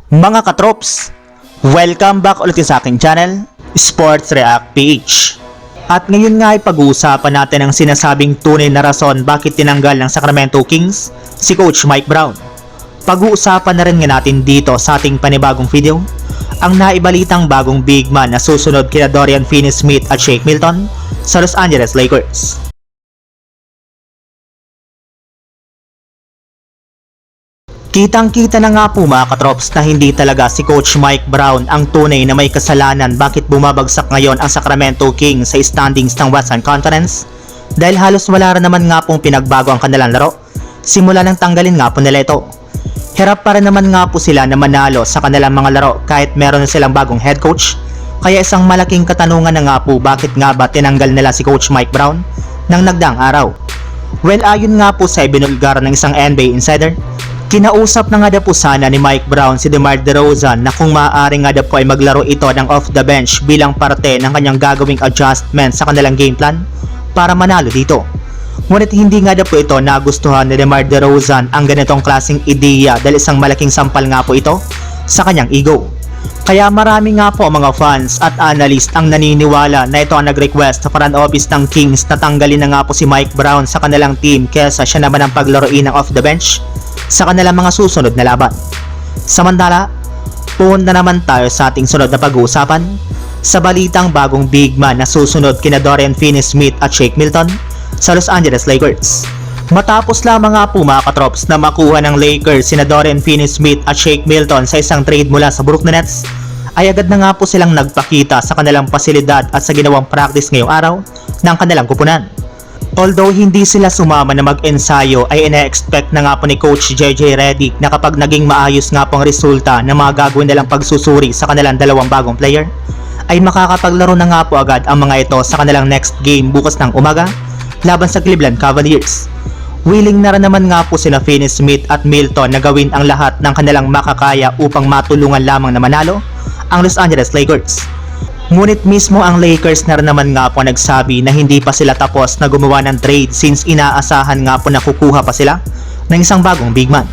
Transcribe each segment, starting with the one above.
Mga katrops, welcome back ulit sa aking channel, Sports React PH. At ngayon nga ay pag-uusapan natin ang sinasabing tunay na rason bakit tinanggal ng Sacramento Kings si Coach Mike Brown. Pag-uusapan na rin nga natin dito sa ating panibagong video, ang naibalitang bagong big man na susunod kina Dorian Finney-Smith at Shake Milton sa Los Angeles Lakers. Kitang-kita na nga po mga katrops na hindi talaga si Coach Mike Brown ang tunay na may kasalanan bakit bumabagsak ngayon ang Sacramento Kings sa standings ng Western Conference dahil halos wala rin naman nga pong pinagbago ang kanilang laro simula nang tanggalin nga po nila ito. Hirap pa rin naman nga po sila na manalo sa kanilang mga laro kahit meron na silang bagong head coach, kaya isang malaking katanungan na nga po bakit nga ba tinanggal nila si Coach Mike Brown nang nagdaang araw. Well, ayon nga po sa ibinulgar ng isang NBA insider, kinausap na nga daw po sana ni Mike Brown si DeMar DeRozan na kung maaari nga daw po ay maglaro ito ng off the bench bilang parte ng kanyang gagawing adjustment sa kanilang game plan para manalo dito. Ngunit hindi nga daw po ito nagustuhan ni DeMar DeRozan ang ganitong klaseng ideya dahil isang malaking sampal nga po ito sa kanyang ego. Kaya marami nga po mga fans at analyst ang naniniwala na ito ang nag-request sa front office ng Kings na tanggalin na nga po si Mike Brown sa kanilang team kesa siya naman ang paglaruin ng off the bench sa kanilang mga susunod na laban. Samantala, punta naman tayo sa ating sunod na pag-uusapan sa balitang bagong big man na susunod kina Dorian Finney-Smith at Shake Milton sa Los Angeles Lakers. Matapos lamang nga po mga katrops na makuha ng Lakers sina Dorian Finney-Smith at Shake Milton sa isang trade mula sa Brooklyn Nets, ay agad na nga po silang nagpakita sa kanilang pasilidad at sa ginawang practice ngayong araw ng kanilang kupunan. Although hindi sila sumama na mag-ensayo, ay ina-expect na nga po ni Coach JJ Redick na kapag naging maayos nga po ang resulta ng mga gagawin nilang pagsusuri sa kanilang dalawang bagong player, ay makakapaglaro na nga po agad ang mga ito sa kanilang next game bukas ng umaga laban sa Cleveland Cavaliers. Willing na rin naman nga po sina Finney-Smith at Milton na gawin ang lahat ng kanilang makakaya upang matulungan lamang na manalo ang Los Angeles Lakers. Ngunit mismo ang Lakers na rin naman nga po nagsabi na hindi pa sila tapos na gumawa ng trade since inaasahan nga po na kukuha pa sila ng isang bagong big man.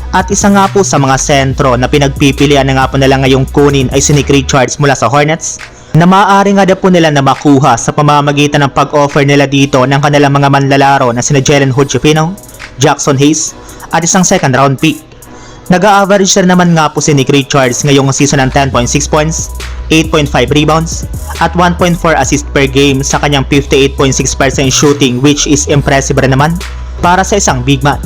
At isa nga po sa mga sentro na pinagpipilian na nga po nila ngayong kunin ay si Nick Richards mula sa Hornets, na maaari nga daw po nila na makuha sa pamamagitan ng pag-offer nila dito ng kanilang mga manlalaro na sina Jalen Hood-Schifino, Jackson Hayes at isang second round pick. Nag-a-average na naman nga po si Nick Richards ngayong season ng 10.6 points, 8.5 rebounds at 1.4 assist per game sa kanyang 58.6% shooting, which is impressive rin naman para sa isang big man.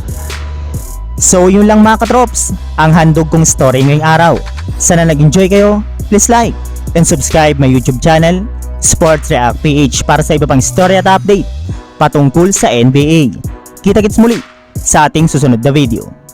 So yun lang mga katrops, ang handog kong story ngayong araw. Sana nag-enjoy kayo, please like and subscribe my YouTube channel, Sports React PH, para sa iba pang story at update patungkol sa NBA. Kita-kits muli sa ating susunod na video.